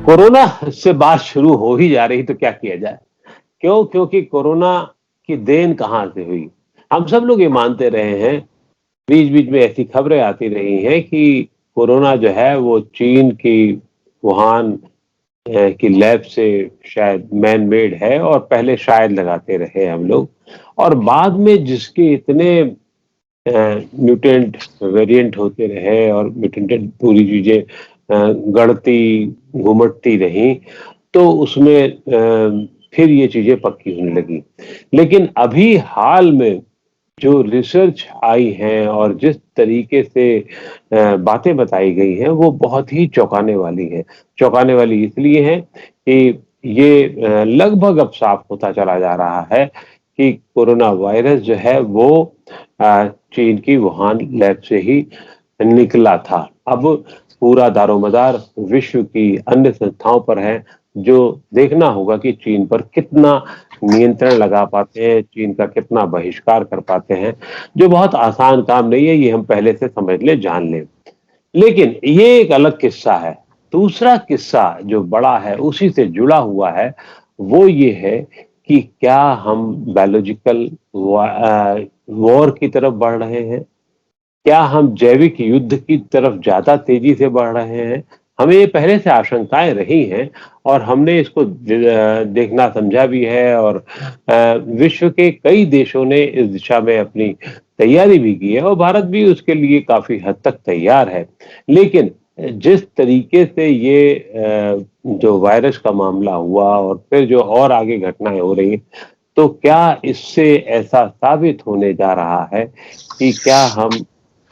Corona से बात शुरू हो ही जा रही तो क्या किया जाए? क्यों? क्योंकि कोरोना की देन कहाँ से हुई? हम सब लोग ये मानते रहे हैं, बीच-बीच में ऐसी खबरें आती रही हैं कि कोरोना जो है वो चीन की वुहान की लैब से शायद मैन मेड है और पहले शायद लगाते रहे हम लोग और बाद में जिसके इतने म्यूटेंट वेरिएंट होते रहे और म्यूटेंटेड पूरी चीज़ें गढ़ती, घुमटती रहीं, तो उसमें फिर ये चीज़ें पक्की होने लगी। लेकिन अभी हाल में जो रिसर्च आई हैं और जिस तरीके से बातें बताई गई हैं, वो बहुत ही चौंकाने वाली हैं। चौंकाने वाली इसलिए हैं कि ये लगभग अब साफ होता चला जा रहा है कि कोरोना वायरस जो है वो चीन की वुहान लैब से ही निकला था। अब पूरा दारोमदार विश्व की अन्य संस्थाओं पर है, जो देखना होगा कि चीन पर कितना नियंत्रण लगा पाते हैं, चीन का कितना बहिष्कार कर पाते हैं, जो बहुत आसान काम नहीं है, ये हम पहले से समझ लें, जान लें। लेकिन ये एक अलग किस्सा है। दूसरा किस्सा जो बड़ा है, उसी से जुड़ा हुआ है, वो ये है कि क्या हम बायोलॉजिकल वॉर की तरफ बढ़ रहे हैं? क्या हम जैविक युद्ध की तरफ ज़्यादा तेज़ी से बढ़ रहे हैं? हमें ये पहले से आशंकाएँ रही हैं और हमने इसको देखना समझा भी है और विश्व के कई देशों ने इस दिशा में अपनी तैयारी भी की है और भारत भी उसके लिए काफ़ी हद तक तैयार है। लेकिन जिस तरीके से ये जो वायरस का मामला हुआ और फिर जो और आगे घटनाएँ हो रही हैं, तो क्या इससे ऐसा साबित होने जा रहा है कि क्या हम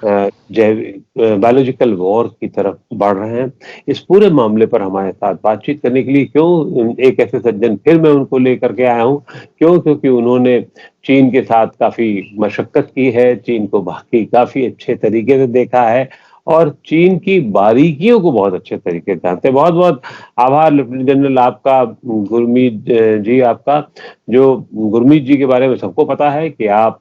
बायोलॉजिकल वॉर की तरफ बढ़ रहे हैं। इस पूरे मामले पर हमारे साथ बातचीत करने के लिए क्यों एक ऐसे सज्जन फिर मैं उनको लेकर के आया हूँ, क्यों? क्योंकि उन्होंने चीन के साथ काफ़ी मशक्कत की है, चीन को बाकी काफ़ी अच्छे तरीके से देखा है और चीन की बारीकियों को बहुत अच्छे तरीके से जानते हैं। बहुत-बहुत आभार लेफ्टिनेंट जनरल आपका, गुरमीत जी आपका, जो गुरमीत जी के बारे में सबको पता है कि आप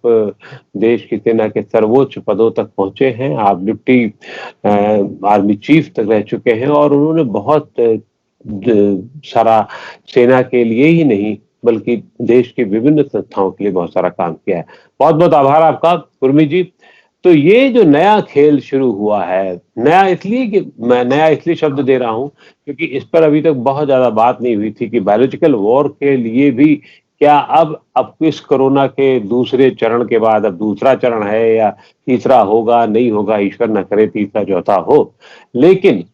देश की सेना के सर्वोच्च पदों तक पहुँचे हैं, आप डिप्टी आर्मी चीफ तक रह चुके हैं और उन्होंने बहुत सारा सेना के लिए ही नहीं, बल्कि देश की विभिन्न संस्थाओं के लिए बहुत सारा काम किया है। बहुत-बहुत आभार आपका, गुरमीत जी। तो ये जो नया खेल शुरू हुआ है, नया इसलिए कि मैं नया इसलिए शब्द दे रहा हूँ, क्योंकि इस पर अभी तक बहुत ज़्यादा बात नहीं हुई थी कि बायोलॉजिकल वॉर के लिए भी क्या अब इस कोरोना के दूसरे चरण के बाद अब दूसरा चरण है या तीसरा होगा, नहीं होगा, ईश्वर ना करे तीसरा चौथा हो। लेकिन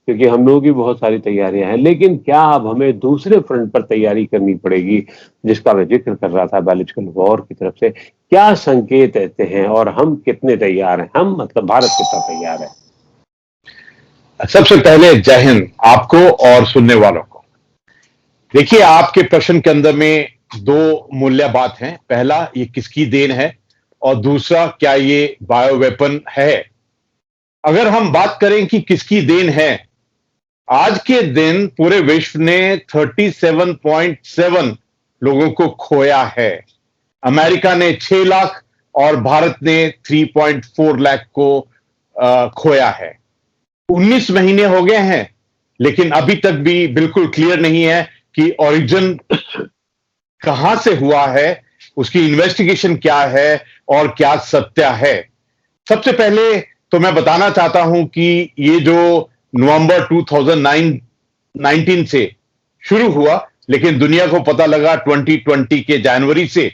क्योंकि हम लोगों की बहुत सारी तैयारियाँ हैं, लेकिन क्या अब हमें दूसरे फ्रंट पर तैयारी करनी पड़ेगी, जिसका मैं ज़िक्र कर रहा था बायोलॉजिकल वॉर की तरफ से। क्या संकेत ऐसे हैं और हम कितने तैयार हैं? हम मतलब भारत कितना तैयार है? सबसे पहले जय हिंद आपको और सुनने वालों को। देखिए, आपके प्रश्न के अंदर में दो मूल्य बात हैं। पहला, ये किसकी देन है और दूसरा, क्या ये बायो वेपन है। अगर हम बात करें कि किसकी देन है, आज के दिन पूरे विश्व ने 37.7 लोगों को खोया है। अमेरिका ने 6 लाख और भारत ने 3.4 लाख को खोया है। 19 महीने हो गए हैं, लेकिन अभी तक भी बिल्कुल क्लियर नहीं है कि ओरिजिन कहां से हुआ है, उसकी इन्वेस्टिगेशन क्या है और क्या सत्य है। सबसे पहले तो मैं बताना चाहता हूं कि ये जो नवंबर 2019 से शुरू हुआ, लेकिन दुनिया को पता लगा 2020 के जनवरी से।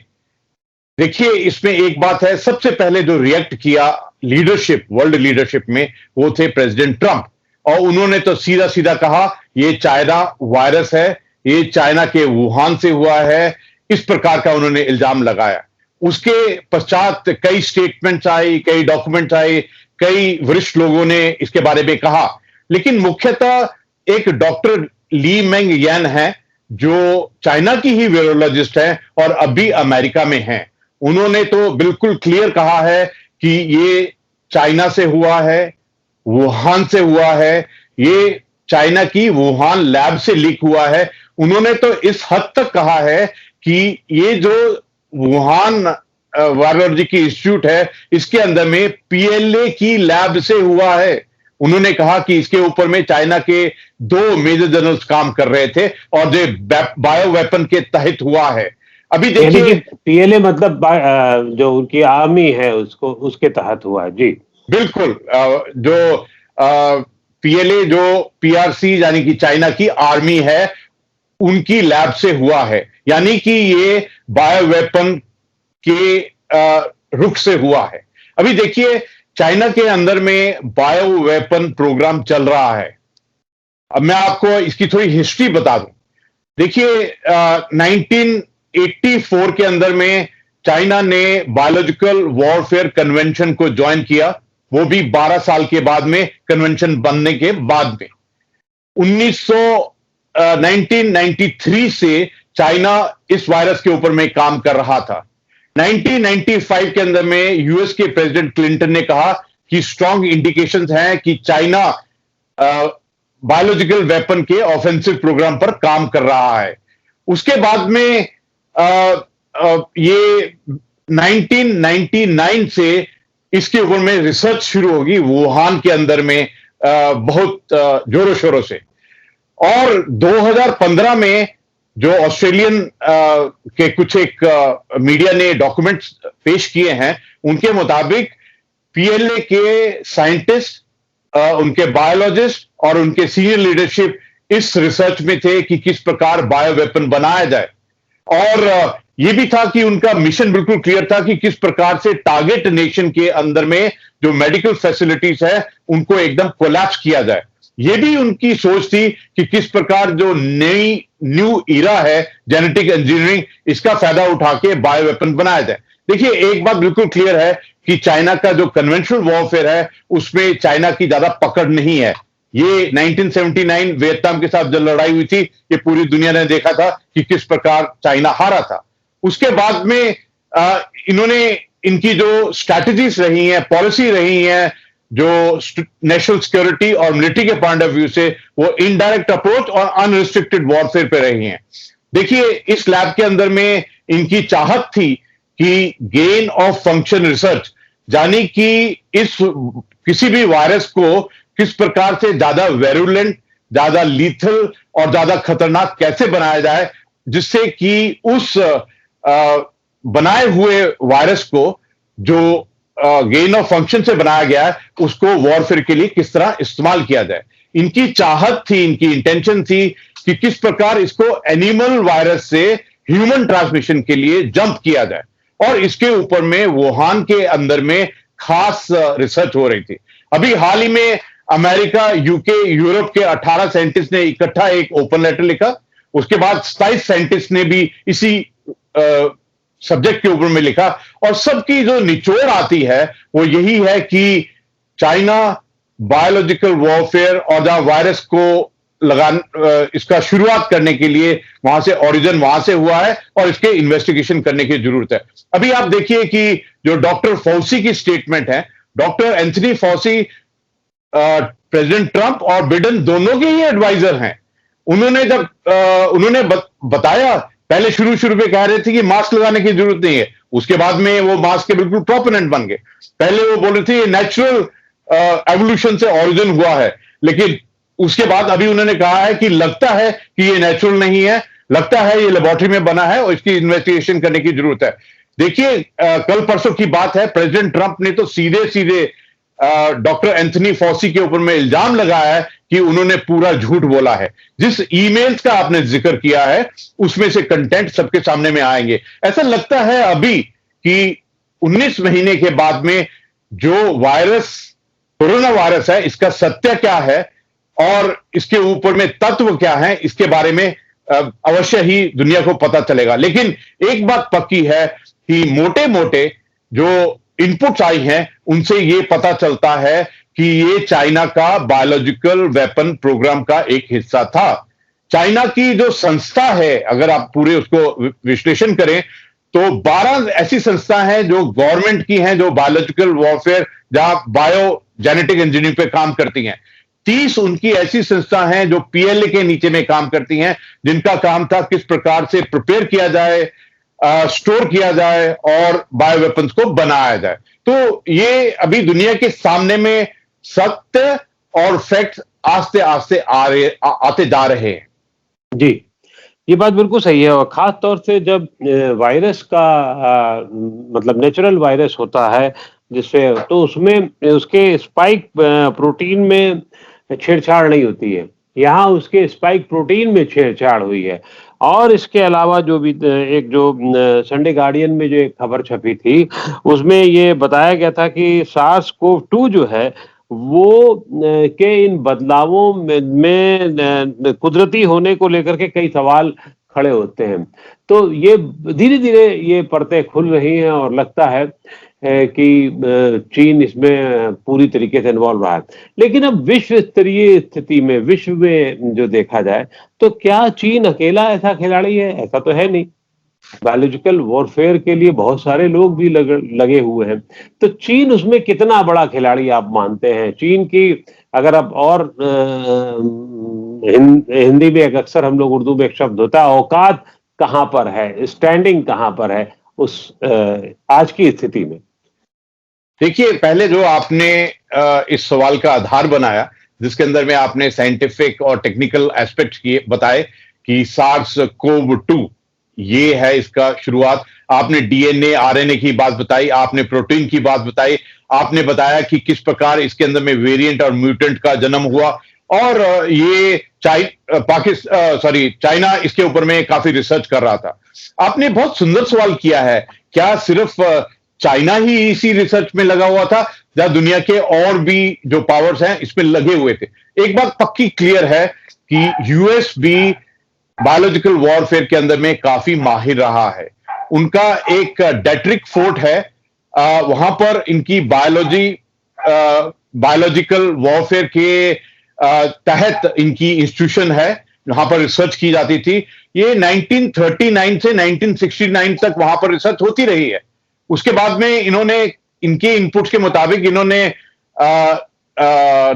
देखिए, इसमें एक बात है, सबसे पहले जो रिएक्ट किया लीडरशिप, वर्ल्ड लीडरशिप में, वो थे प्रेसिडेंट ट्रंप। और उन्होंने तो सीधा सीधा कहा ये चाइना वायरस है, ये चाइना के वुहान से हुआ है, इस प्रकार का उन्होंने इल्जाम लगाया। उसके पश्चात कई स्टेटमेंट्स आई, कई डॉक्यूमेंट्स आए, कई वरिष्ठ लोगों ने इसके बारे में कहा। लेकिन मुख्यतः एक डॉक्टर ली मेंग यान है, जो चाइना की ही वायरोलॉजिस्ट है और अभी अमेरिका में है। उन्होंने तो बिल्कुल क्लियर कहा है कि ये चाइना से हुआ है, वुहान से हुआ है, ये चाइना की वुहान लैब से लीक हुआ है। उन्होंने तो इस हद तक कहा है कि ये जो वुहान वायरोलॉजी की इंस्टीट्यूट है, इसके अंदर में पीएलए की लैब से हुआ है। उन्होंने कहा कि इसके ऊपर में चाइना के 2 मेजर जनरल्स काम कर रहे थे और जो बायो वेपन के तहत हुआ है। अभी यानी कि देखिए, पीएलए मतलब जो उनकी आर्मी है उसको उसके तहत हुआ है जी। बिल्कुल जो पीएलए जो पीआरसी यानी कि चाइना की आर्मी है उनकी लैब से हुआ है, यानी कि ये बायो वेपन के रुख से हुआ है। अभी देखिए, चाइना के अंदर में बायो वेपन प्रोग्राम चल रहा है। अब मैं आपको इसकी थोड़ी हिस्ट्री बता दूं। देखिए, 1984 के अंदर में चाइना ने बायोलॉजिकल वॉरफेयर कन्वेंशन को ज्वाइन किया, वो भी 12 साल के बाद में, कन्वेंशन बनने के बाद में। 1993 से चाइना इस वायरस के ऊपर में काम कर रहा था। 1995 के अंदर में यूएस के प्रेसिडेंट क्लिंटन ने कहा कि स्ट्रांग इंडिकेशंस हैं कि चाइना बायोलॉजिकल वेपन के ऑफेंसिव प्रोग्राम पर काम कर रहा है। उसके बाद में ये 1999 से इसके ऊपर में रिसर्च शुरू होगी वुहान के अंदर में बहुत जोरों शोरों से। और 2015 में जो ऑस्ट्रेलियन के कुछ एक मीडिया ने डॉक्यूमेंट्स पेश किए हैं, उनके मुताबिक पीएलए के साइंटिस्ट, उनके बायोलॉजिस्ट और उनके सीनियर लीडरशिप इस रिसर्च में थे कि किस प्रकार बायो वेपन बनाया जाए। और यह भी था कि उनका मिशन बिल्कुल क्लियर था कि किस प्रकार से टारगेट नेशन के अंदर में जो मेडिकल फैसिलिटीज है उनको एकदम कोलैप्स किया जाए। यह भी उनकी सोच थी कि किस प्रकार जो न्यू ईरा है जेनेटिक इंजीनियरिंग, इसका फायदा उठा के बायो वेपन बनाया जाए। देखिए, एक बात बिल्कुल क्लियर है कि चाइना का जो कन्वेंशनल वॉरफेयर है उसमें चाइना की ज्यादा पकड़ नहीं है। ये 1979 वियतनाम के साथ जो लड़ाई हुई थी, ये पूरी दुनिया ने देखा था कि किस प्रकार चाइना हारा था। उसके बाद में इन्होंने इनकी जो स्ट्रैटेजीज रही हैं, पॉलिसी रही हैं, जो नेशनल सिक्योरिटी और मिलिट्री के पॉइंट ऑफ व्यू से, वो इनडायरेक्ट अप्रोच और अनरिस्ट्रिक्टेड वॉरफेयर पे रही हैं। देखिए, इस लैब के अंदर में इनकी चाहत थी कि गेन ऑफ फंक्शन रिसर्च, यानी कि इस किसी भी वायरस को किस प्रकार से ज्यादा वेरुलेंट, ज्यादा लीथल और ज्यादा खतरनाक कैसे बनाया जाए, जिससे कि उस बनाए हुए वायरस को जो गेन ऑफ फंक्शन से बनाया गया है उसको वॉरफेयर के लिए किस तरह इस्तेमाल किया जाए। इनकी चाहत थी, इनकी इंटेंशन थी कि किस प्रकार इसको एनिमल वायरस से ह्यूमन ट्रांसमिशन के लिए जंप किया जाए। और इसके ऊपर में वुहान के अंदर में खास रिसर्च हो रही थी। अभी हाल ही में अमेरिका, यूके, यूरोप के 18 साइंटिस्ट ने इकट्ठा एक ओपन लेटर लिखा। उसके बाद 27 साइंटिस्ट ने भी इसी सब्जेक्ट के ऊपर में लिखा, और सबकी जो निचोड़ आती है वो यही है कि चाइना बायोलॉजिकल वॉरफेयर और जहां वायरस को इसका शुरुआत करने के लिए वहां से ओरिजिन वहां से हुआ है और इसके इन्वेस्टिगेशन करने की जरूरत है। अभी आप देखिए कि जो डॉक्टर फॉसी की स्टेटमेंट है, doctor Anthony Fauci president Trump और बिडेन दोनों के ही एडवाइजर हैं। उन्होंने बताया, पहले शुरू में कह रहे थे कि मास्क लगाने की जरूरत नहीं है, उसके बाद में वो मास्क के बिल्कुल प्रोपोनेंट बन गए। पहले वो बोल रहे थे नेचुरल एवोल्यूशन से ओरिजिन हुआ है, लेकिन उसके बाद अभी उन्होंने कहा है कि लगता है कि ये नेचुरल नहीं है, लगता है ये लेबोरेटरी में बना है और इसकी इन्वेस्टिगेशन करने की जरूरत है। देखिए, कल परसों की बात है, प्रेसिडेंट ट्रंप ने तो सीधे डॉक्टर एंथनी फॉसी के ऊपर में इल्जाम लगाया है कि उन्होंने पूरा झूठ बोला है। जिस ईमेल्स का आपने जिक्र किया है उसमें से कंटेंट सबके सामने में आएंगे। ऐसा लगता है अभी कि 19 महीने के बाद में जो वायरस, कोरोना वायरस है, इसका सत्य क्या है और इसके ऊपर में तत्व क्या है, इसके बारे में अवश्य ही दुनिया को पता चलेगा। लेकिन एक बात पक्की है कि मोटे मोटे जो इनपुट्स आई हैं उनसे यह पता चलता है कि ये चाइना का बायोलॉजिकल वेपन प्रोग्राम का एक हिस्सा था। चाइना की जो संस्था है, अगर आप पूरे उसको विश्लेषण करें तो 12 ऐसी संस्था हैं जो गवर्नमेंट की हैं, जो बायोलॉजिकल वॉरफेयर, जहां बायो जेनेटिक इंजीनियरिंग पे काम करती हैं। 30 उनकी ऐसी संस्था हैं जो पीएलए के नीचे में काम करती हैं, जिनका काम था किस प्रकार से प्रिपेयर किया जाए, स्टोर किया जाए और बायो वेपन्स को बनाया जाए। तो ये अभी दुनिया के सामने में सत्य और फैक्ट्स आस्ते आस्ते आते जा रहे हैं। जी, ये बात बिल्कुल सही है और ख़ास तौर से जब वायरस का मतलब नेचुरल वायरस होता है जिससे तो उसमें उसके स्पाइक प्रोटीन में छेड़छाड़ नहीं होती है। यहाँ उसके स्पाइक प्रोटीन में छेड़छाड़ हुई है और इसके अलावा जो भी एक जो संडे गार्डियन में जो एक खबर छपी थी, उसमें ये बताया गया था कि सार्स-कोव-2 जो है वो के इन बदलावों में कुदरती होने को लेकर के कई सवाल खड़े होते हैं। तो ये धीरे-धीरे ये परतें खुल रही हैं और लगता है कि चीन इसमें पूरी तरीके से इन्वॉल्व रहा है। लेकिन अब विश्व स्तरीय स्थिति में, विश्व में जो देखा जाए, तो क्या चीन अकेला ऐसा खिलाड़ी है? ऐसा तो है नहीं। बायोलॉजिकल वॉरफेयर के लिए बहुत सारे लोग भी लगे हुए हैं। तो चीन उसमें कितना बड़ा खिलाड़ी आप मानते हैं? चीन की अगर आप और हिंदी में एक अक्सर हम लोग उर्दू में एक शब्द होता है औकात कहाँ पर है? स्टैंडिंग कहाँ पर है उस आज की स्थिति में? देखिए, पहले जो आपने इस सवाल का आधार बनाया, जिसके अंदर में आपने साइंटिफिक और टेक्निकल एस्पेक्ट्स किए बताए कि सार्स-कोव-2 ये है इसका शुरुआत। आपने डीएनए, आरएनए की बात बताई, आपने प्रोटीन की बात बताई, आपने बताया कि किस प्रकार इसके अंदर में वेरिएंट और म्यूटेंट का जन्म हुआ और ये चाइना इसके ऊपर में काफी रिसर्च कर रहा था। आपने बहुत सुंदर सवाल किया है, क्या सिर्फ चाइना ही इसी रिसर्च में लगा हुआ था या दुनिया के और भी जो पावर्स हैं इसमें लगे हुए थे? एक बात पक्की क्लियर है कि यूएस भी बायोलॉजिकल वॉरफेयर के अंदर में काफी माहिर रहा है। उनका एक डेट्रिक फोर्ट है, वहां पर इनकी बायोलॉजिकल वॉरफेयर के तहत इनकी इंस्टीट्यूशन है, वहां पर रिसर्च की जाती थी। ये 1939 से 1969 तक वहां पर रिसर्च होती रही है। उसके बाद में इन्होंने इनके इनपुट्स के मुताबिक इन्होंने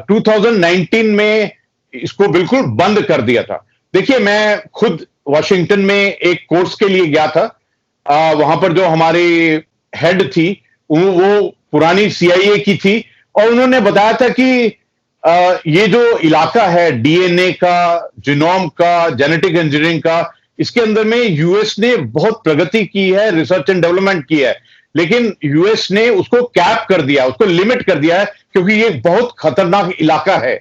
2019 में इसको बिल्कुल बंद कर दिया था। देखिए, मैं खुद वॉशिंगटन में एक कोर्स के लिए गया था। वहां पर जो हमारी हेड थी वो पुरानी सीआईए की थी और उन्होंने बताया था कि ये जो इलाका है डीएनए का, जीनोम का, जेनेटिक इंजीनियरिंग का, इसके अंदर में यूएस ने बहुत प्रगति की है, रिसर्च एंड डेवलपमेंट की है, लेकिन यूएस ने उसको कैप कर दिया, उसको लिमिट कर दिया है क्योंकि ये बहुत खतरनाक इलाका है।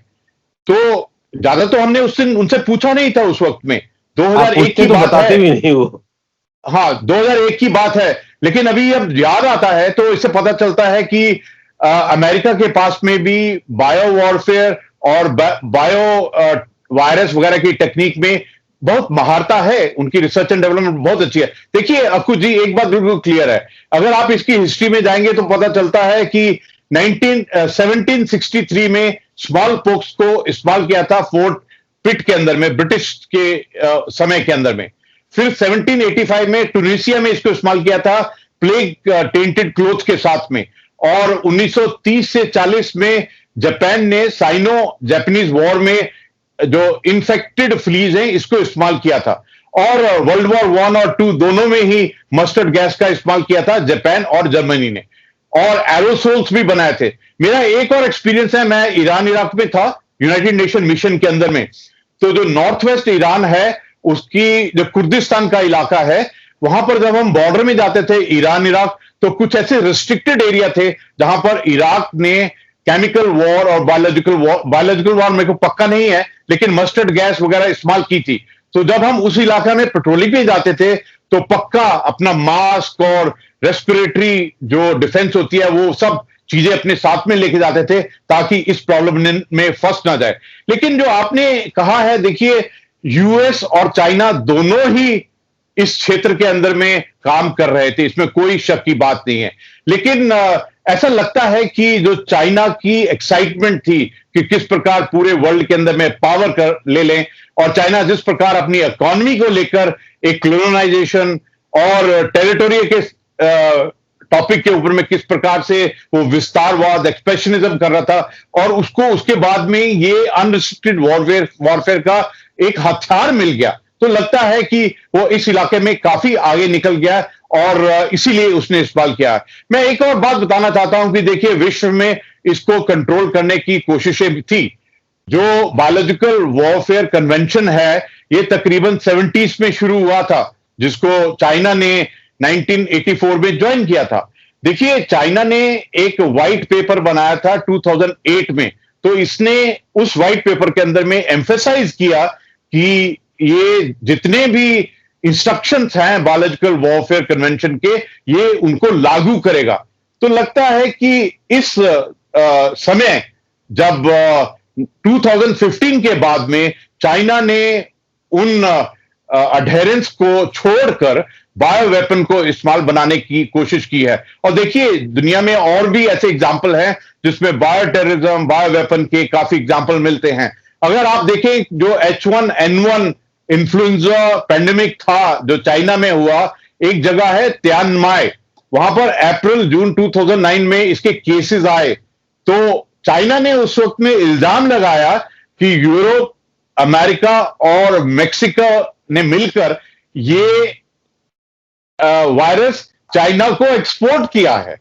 तो ज्यादा तो हमने उनसे पूछा नहीं था उस वक्त में। 2001 की बात है, भी नहीं वो। हाँ, 2001 की बात है, लेकिन अभी अब याद आता है तो इससे पता चलता है कि अमेरिका के पास में भी बायो वॉरफेयर और बायो वायरस वगैरह की टेक्निक में बहुत महारता है। उनकी रिसर्च एंड डेवलपमेंट बहुत अच्छी है। देखिए अक्कू जी, एक बात बिल्कुल क्लियर है, अगर आप इसकी हिस्ट्री में जाएंगे तो पता चलता है कि 1763 में स्मॉल पॉक्स को इस्तेमाल किया था फोर्ट पिट के अंदर में, ब्रिटिश के समय के अंदर में। फिर 1785 में टूनिसिया में इसको इस्तेमाल किया था प्लेग टेंटेड क्लोथ के साथ में, और 1930 से 40 में जापान ने साइनो जापानीज वॉर में जो इन्फेक्टेड फ्लीज हैं इसको इस्तेमाल किया था, और वर्ल्ड वॉर 1 और 2 दोनों में ही मस्टर्ड गैस का इस्तेमाल किया था जापान और जर्मनी ने, और एरोसोल्स भी बनाए थे। मेरा एक और एक्सपीरियंस है, मैं ईरान इराक में था यूनाइटेड नेशन मिशन के अंदर में। तो जो नॉर्थ वेस्ट ईरान है उसकी जो कुर्दिस्तान का इलाका है, वहां पर जब हम बॉर्डर में जाते थे ईरान इराक, तो कुछ ऐसे रिस्ट्रिक्टेड एरिया थे जहां पर इराक ने केमिकल वॉर और बायोलॉजिकल वॉर मेरे को पक्का नहीं है, लेकिन मस्टर्ड गैस वगैरह इस्तेमाल की थी। तो जब हम उस इलाका में पेट्रोलिंग में जाते थे तो पक्का अपना मास्क और रेस्पिरेटरी जो डिफेंस होती है वो सब चीजें अपने साथ में लेके जाते थे ताकि इस प्रॉब्लम में फंस ना जाए। लेकिन जो आपने कहा है, देखिए यूएस और चाइना दोनों ही इस क्षेत्र के अंदर में काम कर रहे थे, इसमें कोई शक की बात नहीं है। लेकिन ऐसा लगता है कि जो चाइना की एक्साइटमेंट थी कि किस प्रकार पूरे वर्ल्ड के अंदर में पावर कर ले लें, और चाइना जिस प्रकार अपनी इकोनॉमी को लेकर एक कॉलोनाइजेशन और टेरिटोरी के टॉपिक के ऊपर में किस प्रकार से वो विस्तारवाद, एक्सपेशनिज्म कर रहा था, और उसको उसके बाद में ये अनरिस्ट्रिक्टेड वॉरफेयर का एक हथियार मिल गया, तो लगता है कि वो इस इलाके में काफी आगे निकल गया और इसीलिए उसने इस्तेमाल किया। मैं एक और बात बताना चाहता हूं कि देखिए विश्व में इसको कंट्रोल करने की कोशिशें भी थी। जो बायोलॉजिकल वॉरफेयर कन्वेंशन है, ये तकरीबन 70s में शुरू हुआ था, जिसको चाइना ने 1984 में ज्वाइन किया था। देखिए, चाइना ने एक व्हाइट पेपर बनाया था 2008 में, तो इसने उस व्हाइट पेपर के अंदर में एम्फेसाइज किया कि ये जितने भी इंस्ट्रक्शंस हैं बायोलॉजिकल वॉरफेयर कन्वेंशन के, ये उनको लागू करेगा। तो लगता है कि इस समय जब 2015 के बाद में चाइना ने उन अडहेरेंस को छोड़कर बायो वेपन को इस्तेमाल बनाने की कोशिश की है। और देखिए, दुनिया में और भी ऐसे एग्जाम्पल हैं जिसमें बायो टेररिज्म, बायो वेपन के काफी एग्जाम्पल मिलते हैं। अगर आप देखें, जो H1N1 इन्फ्लुएंजा पेंडेमिक था जो चाइना में हुआ, एक जगह है त्यानमाय, वहां पर अप्रैल जून 2009 में इसके केसेस आए। तो चाइना ने उस वक्त में इल्जाम लगाया कि यूरोप, अमेरिका और मेक्सिको ने मिलकर ये वायरस चाइना को एक्सपोर्ट किया है।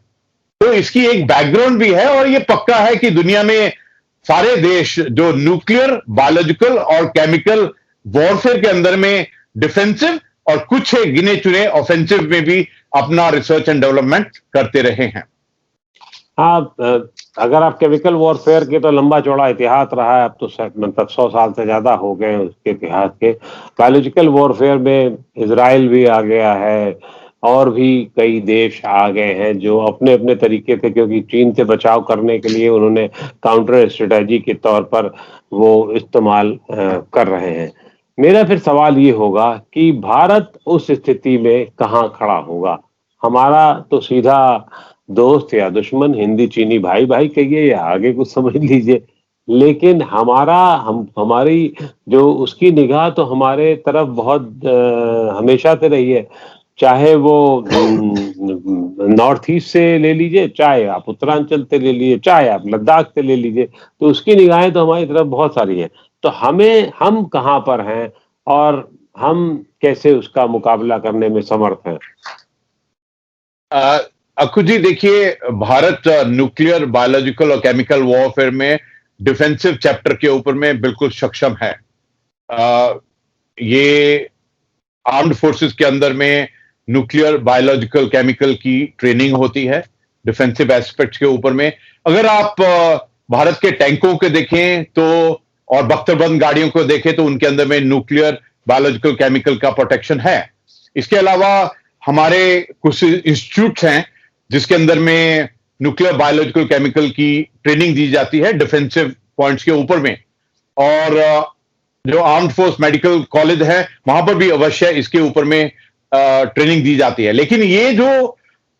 तो इसकी एक बैकग्राउंड भी है, और ये पक्का है कि दुनिया में सारे देश जो न्यूक्लियर, बायोलॉजिकल और केमिकल वॉरफेयर के अंदर में डिफेंसिव और कुछ गिने चुने ऑफेंसिव में भी अपना रिसर्च एंड डेवलपमेंट करते रहे हैं। हाँ, अगर आप केमिकल वॉरफेयर के तो लंबा चौड़ा इतिहास रहा है, अब तो मतलब 100 साल से ज्यादा हो गए उसके इतिहास के। बायोलॉजिकल वॉरफेयर में इजराइल भी आ गया है, और भी कई देश आ गए हैं जो अपने अपने तरीके से, क्योंकि चीन से बचाव करने के लिए उन्होंने काउंटर स्ट्रेटजी के तौर पर वो इस्तेमाल कर रहे हैं। मेरा फिर सवाल ये होगा कि भारत उस स्थिति में कहाँ खड़ा होगा? हमारा तो सीधा दोस्त या दुश्मन, हिंदी चीनी भाई भाई कहिए या आगे कुछ समझ लीजिए, लेकिन हमारी जो उसकी निगाह तो हमारे तरफ बहुत हमेशा से रही है। चाहे वो नॉर्थ ईस्ट से ले लीजिए, चाहे आप उत्तरांचल से ले लीजिए, चाहे आप लद्दाख से ले लीजिए, तो उसकी निगाहें तो हमारी तरफ बहुत सारी हैं। तो हम कहाँ पर हैं और हम कैसे उसका मुकाबला करने में समर्थ हैं? अखू जी, देखिए, भारत न्यूक्लियर, बायोलॉजिकल और केमिकल वॉरफेयर में डिफेंसिव चैप्टर के ऊपर में बिल्कुल सक्षम है। ये आर्म्ड फोर्सेस के अंदर में न्यूक्लियर, बायोलॉजिकल, केमिकल की ट्रेनिंग होती है डिफेंसिव एस्पेक्ट्स के ऊपर में। अगर आप भारत के टैंकों के देखें तो, और बख्तरबंद गाड़ियों को देखें तो उनके अंदर में न्यूक्लियर, बायोलॉजिकल, केमिकल का प्रोटेक्शन है। इसके अलावा हमारे कुछ इंस्टीट्यूट हैं जिसके अंदर में न्यूक्लियर, बायोलॉजिकल, केमिकल की ट्रेनिंग दी जाती है डिफेंसिव पॉइंट्स के ऊपर में। और जो आर्म्ड फोर्स मेडिकल कॉलेज है, वहां पर भी अवश्य इसके ऊपर में ट्रेनिंग दी जाती है। लेकिन ये जो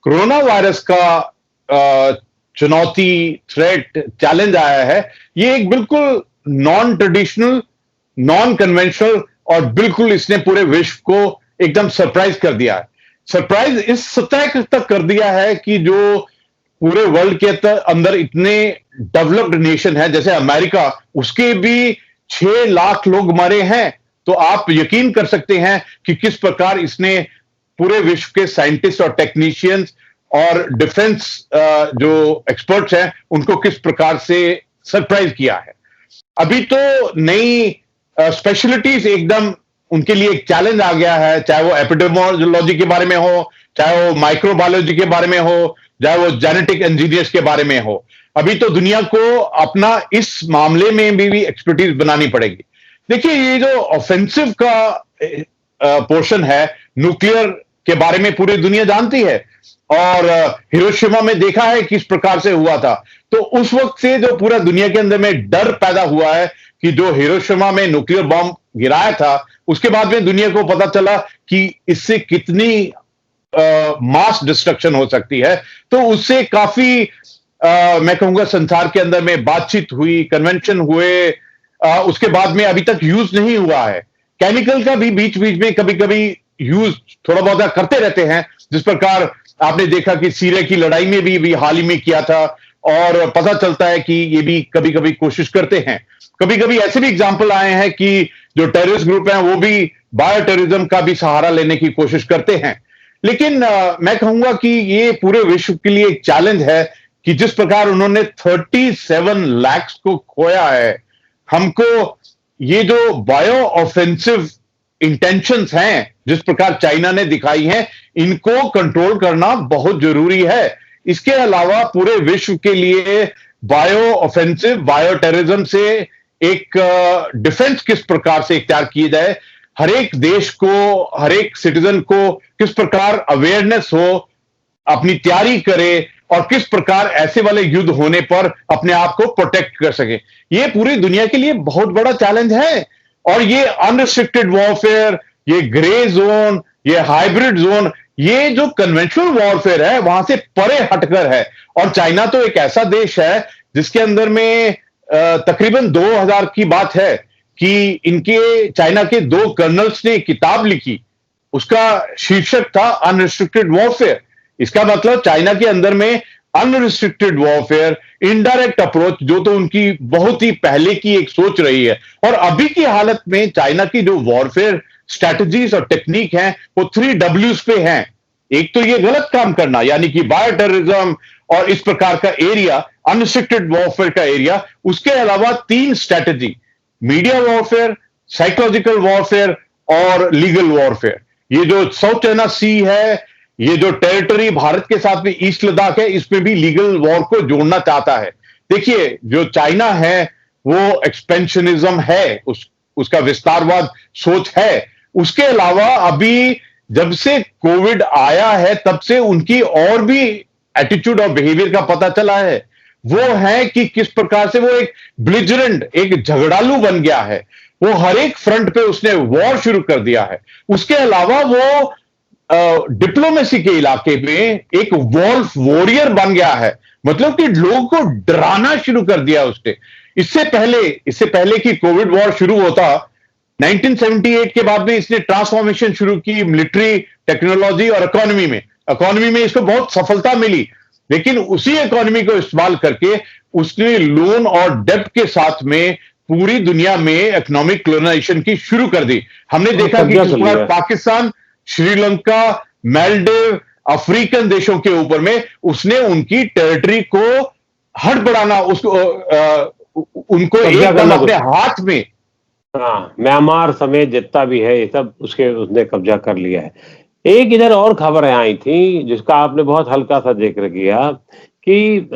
कोरोना वायरस का चुनौती, थ्रेट, चैलेंज आया है, ये एक बिल्कुल नॉन ट्रेडिशनल, नॉन कन्वेंशनल, और बिल्कुल इसने पूरे विश्व को एकदम सरप्राइज कर दिया है। सरप्राइज इस सतह तक कर दिया है कि जो पूरे वर्ल्ड के अंदर इतने डेवलप्ड नेशन है जैसे अमेरिका, उसके भी 6 लाख लोग मरे हैं। तो आप यकीन कर सकते हैं कि किस प्रकार इसने पूरे विश्व के साइंटिस्ट और टेक्नीशियंस और डिफेंस जो एक्सपर्ट्स हैं उनको किस प्रकार से सरप्राइज किया है। अभी तो नई स्पेशलिटीज एकदम उनके लिए एक चैलेंज आ गया है, चाहे वो एपिडेमियोलॉजी के बारे में हो, चाहे वो माइक्रोबायोलॉजी के बारे में हो, चाहे वो जेनेटिक इंजीनियर्स के बारे में हो। अभी तो दुनिया को अपना इस मामले में भी एक्सपर्टीज बनानी पड़ेगी। देखिए, ये जो ऑफेंसिव का पोर्शन है न्यूक्लियर के बारे में पूरी दुनिया जानती है, और हिरोशिमा में देखा है किस प्रकार से हुआ था। तो उस वक्त से जो पूरा दुनिया के अंदर में डर पैदा हुआ है कि जो हिरोशिमा में न्यूक्लियर बॉम्ब गिराया था, उसके बाद में दुनिया को पता चला कि इससे कितनी मास डिस्ट्रक्शन हो सकती है। तो उससे काफी मैं कहूंगा संसार के अंदर में बातचीत हुई, कन्वेंशन हुए, उसके बाद में अभी तक यूज नहीं हुआ है। केमिकल का भी बीच बीच में कभी कभी यूज थोड़ा बहुत करते रहते हैं, जिस प्रकार आपने देखा कि सीरिया की लड़ाई में भी हाल ही में किया था, और पता चलता है कि ये भी कभी कभी कोशिश करते हैं। कभी कभी ऐसे भी एग्जाम्पल आए हैं कि जो टेररिस्ट ग्रुप हैं वो भी बायो टेररिज्म का भी सहारा लेने की कोशिश करते हैं। लेकिन मैं कहूंगा कि ये पूरे विश्व के लिए एक चैलेंज है कि जिस प्रकार उन्होंने 37 लाख को खोया है, हमको ये जो बायो ऑफेंसिव इंटेंशंस हैं जिस प्रकार चाइना ने दिखाई हैं, इनको कंट्रोल करना बहुत जरूरी है। इसके अलावा पूरे विश्व के लिए बायो ऑफेंसिव, बायो टेररिज्म से एक डिफेंस किस प्रकार से इख्तियार किए जाए, हर एक देश को, हर एक सिटीजन को किस प्रकार अवेयरनेस हो, अपनी तैयारी करे और किस प्रकार ऐसे वाले युद्ध होने पर अपने आप को प्रोटेक्ट कर सके। ये पूरी दुनिया के लिए बहुत बड़ा चैलेंज है। और ये अनरिस्ट्रिक्टेड वॉरफेयर, ये ग्रे जोन, ये हाइब्रिड जोन, ये जो कन्वेंशनल वॉरफेयर है वहां से परे हटकर है। और चाइना तो एक ऐसा देश है जिसके अंदर में तकरीबन 2000 की बात है कि इनके चाइना के 2 कर्नल्स ने एक किताब लिखी, उसका शीर्षक था अनरिस्ट्रिक्टेड वॉरफेयर। इसका मतलब चाइना के अंदर में अनरिस्ट्रिक्टेड वॉरफेयर, इनडायरेक्ट अप्रोच, जो तो उनकी बहुत ही पहले की एक सोच रही है। और अभी की हालत में चाइना की जो वॉरफेयर स्ट्रैटेजीज और टेक्निक हैं वो 3 Ws पे हैं। एक तो ये गलत काम करना, यानी कि बायो टेररिज्म और इस प्रकार का एरिया, अनरिस्ट्रिक्टेड वॉरफेयर का एरिया। उसके अलावा 3 strategy, media warfare, psychological warfare और लीगल वॉरफेयर। ये जो साउथ चाइना सी है, ये जो टेरिटरी भारत के साथ में ईस्ट लद्दाख है, इसमें भी लीगल वॉर को जोड़ना चाहता है। देखिए, जो चाइना है वो एक्सपेंशनिज्म है, उसका विस्तारवाद सोच है। उसके अलावा अभी जब से कोविड आया है तब से उनकी और भी एटीट्यूड और बिहेवियर का पता चला है। वो है कि किस प्रकार से वो एक ब्लिजरेंट, एक झगड़ालू बन गया है। वो हर एक फ्रंट पे उसने वॉर शुरू कर दिया है। उसके अलावा वो डिप्लोमेसी के इलाके में एक वॉल्फ वॉरियर बन गया है, मतलब कि लोगों को डराना शुरू कर दिया उसने। इससे पहले कि कोविड वॉर शुरू होता, 1978 के बाद में इसने ट्रांसफॉर्मेशन शुरू की मिलिट्री, टेक्नोलॉजी और इकोनॉमी में इसको बहुत सफलता मिली। लेकिन उसी इकोनॉमी को इस्तेमाल करके उसने लोन और डेब्ट के साथ में पूरी दुनिया में इकोनॉमिक कोलोनाइजेशन की शुरू कर दी। हमने देखा कि पाकिस्तान, श्रीलंका, मालदीव, अफ्रीकन देशों के ऊपर में उसने उनकी टेरिटरी को हड़बड़ाना, उनको एकदम अपने हाथ में, हाँ, म्यांमार समेत जितना भी है ये सब उसने कब्जा कर लिया है। एक इधर और खबरें आई थी जिसका आपने बहुत हल्का सा जिक्र किया कि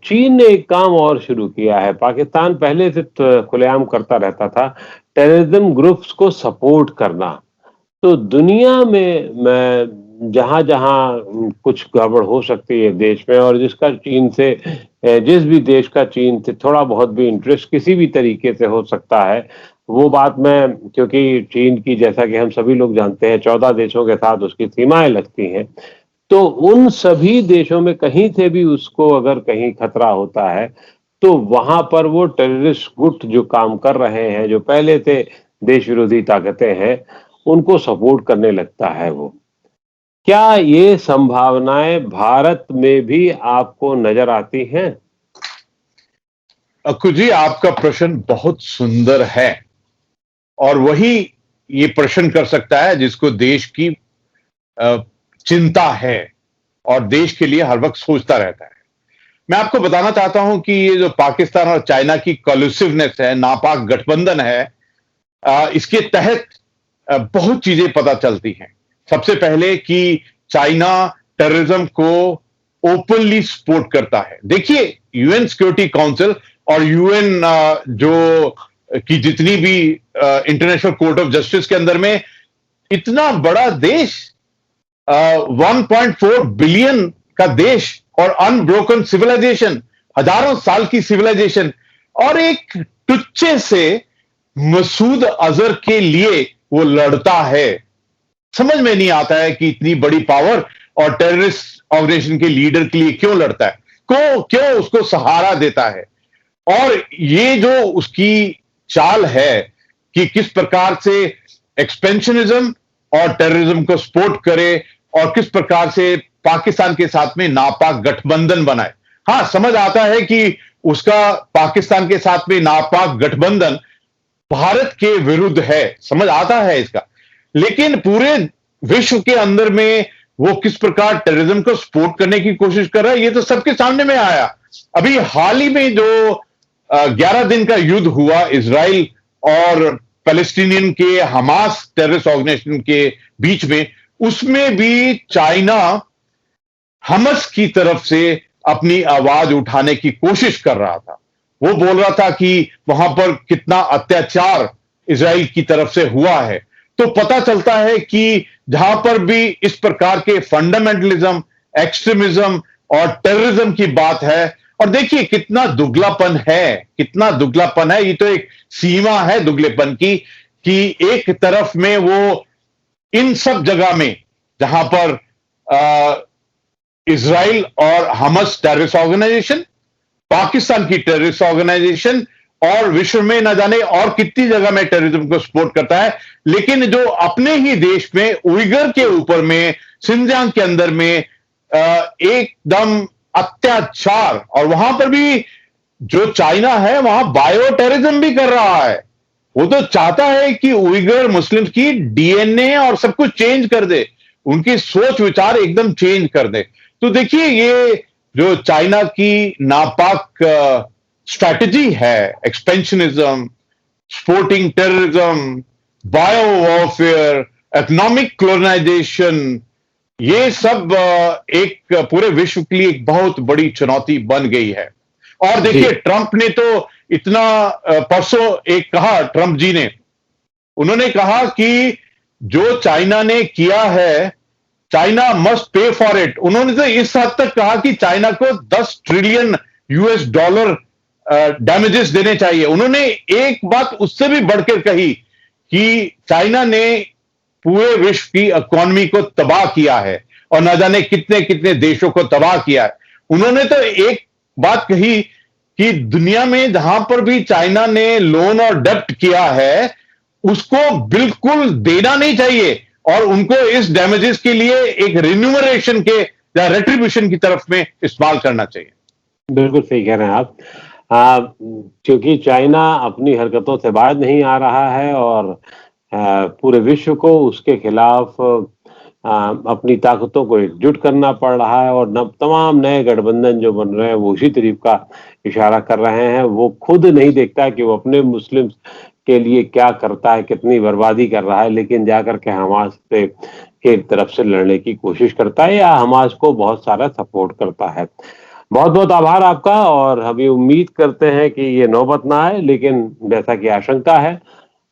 चीन ने एक काम और शुरू किया है। पाकिस्तान पहले से खुलेआम करता रहता था टेररिज्म ग्रुप्स को सपोर्ट करना। तो दुनिया में जहां जहां कुछ गड़बड़ हो सकती है देश में, और जिस भी देश का चीन से थोड़ा बहुत भी इंटरेस्ट किसी भी तरीके से हो सकता है, वो बात मैं, क्योंकि चीन की, जैसा कि हम सभी लोग जानते हैं, 14 देशों के साथ उसकी सीमाएं लगती हैं, तो उन सभी देशों में कहीं से भी उसको अगर कहीं खतरा होता है तो वहां पर वो टेररिस्ट गुट जो काम कर रहे हैं, जो पहले से देश विरोधी ताकतें हैं, उनको सपोर्ट करने लगता है वो। क्या ये संभावनाएं भारत में भी आपको नजर आती हैं? अक्कू जी, आपका प्रश्न बहुत सुंदर है और वही ये प्रश्न कर सकता है जिसको देश की चिंता है और देश के लिए हर वक्त सोचता रहता है। मैं आपको बताना चाहता हूं कि ये जो पाकिस्तान और चाइना की कोलिसिवनेस है, नापाक गठबंधन है, इसके तहत बहुत चीजें पता चलती हैं। सबसे पहले कि चाइना टेररिज्म को ओपनली सपोर्ट करता है। देखिए, यूएन सिक्योरिटी काउंसिल और यूएन जो कि जितनी भी इंटरनेशनल कोर्ट ऑफ जस्टिस के अंदर में, इतना बड़ा देश, 1.4 बिलियन का देश और अनब्रोकन सिविलाइजेशन, हजारों साल की सिविलाइजेशन, और एक टुच्चे से मसूद अजहर के लिए वो लड़ता है। समझ में नहीं आता है कि इतनी बड़ी पावर और टेररिस्ट ऑर्गेनाइजेशन के लीडर के लिए क्यों लड़ता है, क्यों उसको सहारा देता है। और ये जो उसकी चाल है कि किस प्रकार से एक्सपेंशनिज्म और टेररिज्म को सपोर्ट करे और किस प्रकार से पाकिस्तान के साथ में नापाक गठबंधन बनाए। हां, समझ आता है कि उसका पाकिस्तान के साथ में नापाक गठबंधन भारत के विरुद्ध है, समझ आता है इसका। लेकिन पूरे विश्व के अंदर में वो किस प्रकार टेररिज्म को सपोर्ट करने की कोशिश कर रहा है, ये तो सबके सामने में आया। अभी हाल ही में जो 11 दिन का युद्ध हुआ इजराइल और पैलेस्टीनियन के हमास टेररिस्ट ऑर्गेनाइजेशन के बीच में, उसमें भी चाइना हमस की तरफ से अपनी आवाज उठाने की कोशिश कर रहा था। वो बोल रहा था कि वहां पर कितना अत्याचार इजराइल की तरफ से हुआ है। तो पता चलता है कि जहां पर भी इस प्रकार के फंडामेंटलिज्म, एक्सट्रीमिज्म और टेररिज्म की बात है, और देखिए कितना दुगलापन है, कितना दुगलापन है। ये तो एक सीमा है दुगलेपन की, कि एक तरफ में वो इन सब जगह में जहां पर इजराइल और हमास टेररिस्ट ऑर्गेनाइजेशन, पाकिस्तान की टेररिस्ट ऑर्गेनाइजेशन और विश्व में न जाने और कितनी जगह में टेररिज्म को सपोर्ट करता है, लेकिन जो अपने ही देश में उइगर के ऊपर में, सिंजियांग के अंदर में एकदम अत्याचार, और वहां पर भी जो चाइना है वहां बायो टेररिज्म भी कर रहा है। वो तो चाहता है कि उइगर मुस्लिम्स की डीएनए और सब कुछ चेंज कर दे, उनकी सोच विचार एकदम चेंज कर दे। तो देखिए ये जो चाइना की नापाक स्ट्रैटेजी है, expansionism, supporting terrorism, bio warfare, economic colonization, ये सब एक पूरे विश्व के लिए एक बहुत बड़ी चुनौती बन गई है। और देखिए ट्रंप ने तो इतना परसों एक कहा, ट्रंप जी ने, उन्होंने कहा कि जो चाइना ने किया है, China must pay for it. उन्होंने तो इस हद तक कहा कि चाइना को 10 ट्रिलियन यूएस डॉलर डैमेजेस देने चाहिए। उन्होंने एक बात उससे भी बढ़कर कही कि चाइना ने पूरे विश्व की इकोनॉमी को तबाह किया है और न जाने कितने कितने देशों को तबाह किया है। उन्होंने तो एक बात कही कि दुनिया में जहां पर भी चाइना ने लोन और डेब्ट किया है, उसको बिल्कुल देना नहीं चाहिए और उनको इस डैमेजेस के लिए एक रिन्यूमरेशन के या रेट्रीब्यूशन की तरफ में इस्तेमाल करना चाहिए। बिल्कुल सही कह रहे हैं आप। क्योंकि चाइना अपनी हरकतों से बाज नहीं आ रहा है और पूरे विश्व को उसके खिलाफ अपनी ताकतों को एकजुट करना पड़ रहा है, और तमाम नए गठबंधन जो बन रहे हैं वो उसी तरफ का इशारा कर रहे हैं। वो खुद नहीं देखता कि वो अपने मुस्लिम के लिए क्या करता है, कितनी बर्बादी कर रहा है, लेकिन जाकर के हमास से एक तरफ से लड़ने की कोशिश करता है या हमास को बहुत सारा सपोर्ट करता है। बहुत बहुत आभार आपका, और हम ये उम्मीद करते हैं कि ये नौबत ना आए, लेकिन जैसा कि आशंका है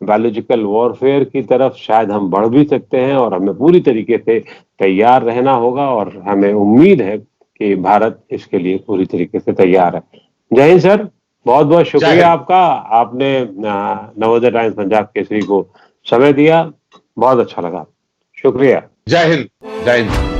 बायोलॉजिकल वॉरफेयर की तरफ शायद हम बढ़ भी सकते हैं, और हमें पूरी तरीके से तैयार रहना होगा, और हमें उम्मीद है कि भारत इसके लिए पूरी तरीके से तैयार है। जय हिंद सर, बहुत बहुत शुक्रिया आपका। आपने नवोदय टाइम्स पंजाब केसरी को समय दिया, बहुत अच्छा लगा। शुक्रिया। जय हिंद। जय हिंद।